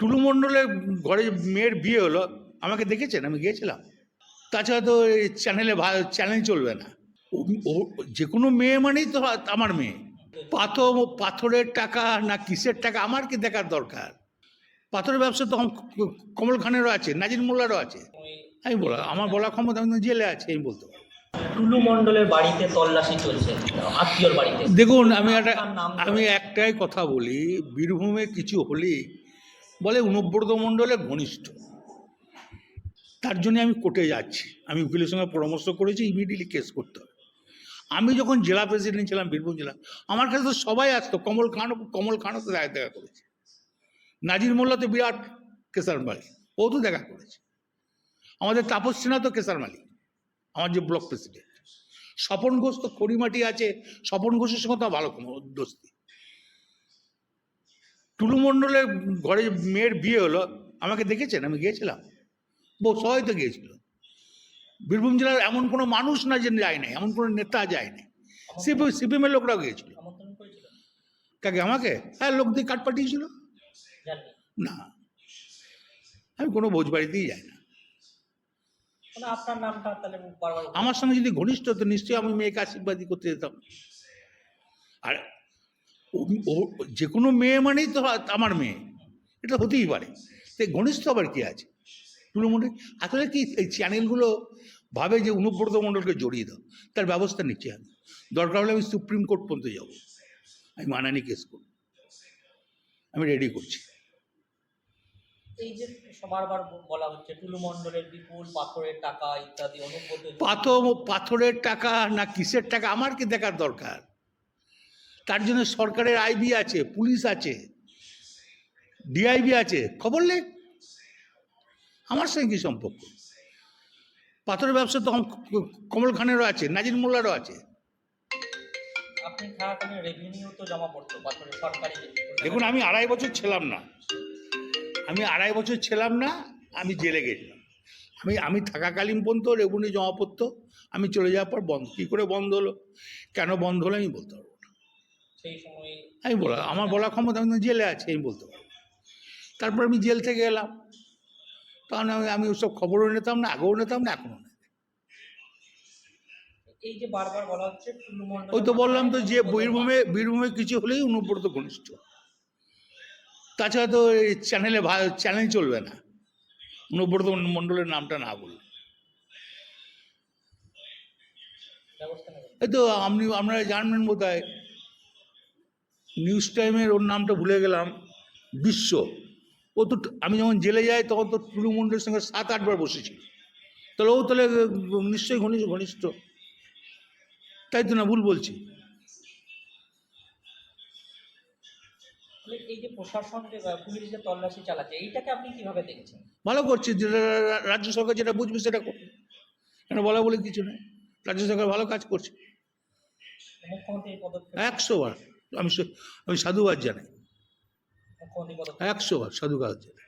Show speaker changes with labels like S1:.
S1: টুলু মণ্ডলের ঘরে মেয়ের বিয়ে হলো, আমাকে দেখেছেন? আমি গিয়েছিলাম। তাছাড়া তো এই চ্যানেল চলবে না। ও যে কোনো মেয়ে মানেই তো আমার মেয়ে। পাথরের টাকা না কিসের টাকা আমার কি দেখার দরকার? পাথরের ব্যবসা তো কমল খানেরও আছে, নাজির মোল্লারও আছে। আমি আমার বলার ক্ষমতা, আমি তো জেলে আছি, আমি বলতে পারবো।
S2: টুলু মণ্ডলের বাড়িতে তল্লাশি চলছে, আত্মীয়র বাড়িতে।
S1: দেখুন, আমি একটাই কথা বলি, বীরভূমে কিছু হলেই বলে অনুব্রত মণ্ডলের ঘনিষ্ঠ, তার জন্য আমি কোর্টে যাচ্ছি। আমি উকিলের সঙ্গে পরামর্শ করেছি, ইমিডিয়েটলি কেস করতে হবে। আমি যখন জেলা প্রেসিডেন্ট ছিলাম বীরভূম জেলা, আমার কাছে তো সবাই আসতো। কমল খানও তো দেখা করেছে, নাজির মোল্লা তো বিরাট কেসার মালিক, ও তো দেখা করেছে। আমাদের তাপস সিনহা তো কেসার মালিক, আমার যে ব্লক প্রেসিডেন্ট। স্বপন ঘোষ তো খড়িমাটি আছে, স্বপন ঘোষের সঙ্গে তো ভালো দোস্তি। টুলু মণ্ডলের ঘরে মেয়ের বিয়ে হলো, আমাকে দেখেছেন? আমি গিয়েছিলাম। সবাই তো গিয়েছিল। বীরভূম জেলার এমন কোনো মানুষ না যে যায় নাই, এমন কোনো নেতা যায় নাই। সিপিএমের লোকরাও গিয়েছিল। কাকে? আমাকে? হ্যাঁ, লোক দিয়ে কাট পাঠিয়েছিল। না, আমি কোনো ভোজ বাড়িতেই যাই না। আমার সঙ্গে যদি ঘনিষ্ঠ হতো, নিশ্চয়ই আমি মেয়েকে আশীর্বাদী করতে যেতাম। আর ও যে কোনো মেয়ে মানেই তো আমার মেয়ে, এটা হতেই পারে। তাই ঘনিষ্ঠ আবার কি আছে? টুলু মণ্ডল আসলে কি এই চ্যানেলগুলো ভাবে যে অনুব্রত মণ্ডলকে জড়িয়ে দাও, তার ব্যবস্থা নিচ্ছি আমি। দরকার হলে আমি সুপ্রিম কোর্ট পর্যন্ত যাব, আমি মানানি কেস করব, আমি রেডি করছি।
S2: এই যে সবারবার বলা হচ্ছে টুলু মণ্ডলের বিপুল পাথরের টাকা ইত্যাদি, অনুব্রত
S1: পাথরের টাকা না কিসের টাকা আমার কি দেখার দরকার? তার জন্য সরকারের আইবি আছে, পুলিশ আছে, ডিআইবি আছে, খবর লেখ। আমার সঙ্গে কি সম্পর্ক? পাথরের ব্যবসা তো কমল খানেরও আছে, নাজির মোল্লারও আছে।
S2: আপনি থাকাকালীন রেভিনিউ তো জমা পড়তো পাথরের সরকারি।
S1: দেখুন, আমি 2.5 বছর ছিলাম না, আমি জেলে গেছিলাম। আমি থাকাকালীন পর্যন্ত রেভিনিউ জমা পড়তো, আমি চলে যাওয়ার পর বন্ধ। কী করে বন্ধ হলো, কেন বন্ধ হলো, আমি বলতে পারবো না।
S2: সেই সময়
S1: আমার বলার ক্ষমতা, আমি তো জেলে আছি, আমি বলতে পারবো। তারপর আমি জেল থেকে এলাম, তখন আমি ওসব খবরও নিতাম না, আগেও নিতাম না, এখনও না।
S2: এই যে বারবার বলা হচ্ছে টুলু মণ্ডল,
S1: ওই তো বললাম তো যে বীরভূমে কিছু হলেই অনুব্রত ঘনিষ্ঠ। তাছাড়া তো এই চ্যানেল চলবে না অনুব্রত মণ্ডলের নামটা না বললে। এই তো আপনারা জানবেন বোধ হয়, নিউজ টাইমের ওর নামটা ভুলে গেলাম, বিশ্ব। ও তো আমি যখন জেলে যাই তখন তো টুলু মণ্ডলের সঙ্গে 7-8 বার বসেছিল। তাহলে নিশ্চয়ই ঘনিষ্ঠ, তাই তো? না ভুল বলছি?
S2: এই যে প্রশাসন যে পুলিশ যে তল্লাশি চালাচ্ছে, এইটাকে আপনি কিভাবে দেখছেন?
S1: ভালো করছে, রাজ্য সরকার যেটা বুঝবে সেটা করবে, কেন বলা বলে কিছু নেই। রাজ্য সরকার ভালো কাজ করছে।
S2: মুখ্যমন্ত্রী
S1: 100 বার আমি সাধুবাদ জানাই, 100 বার সাধুবাদ জানাই।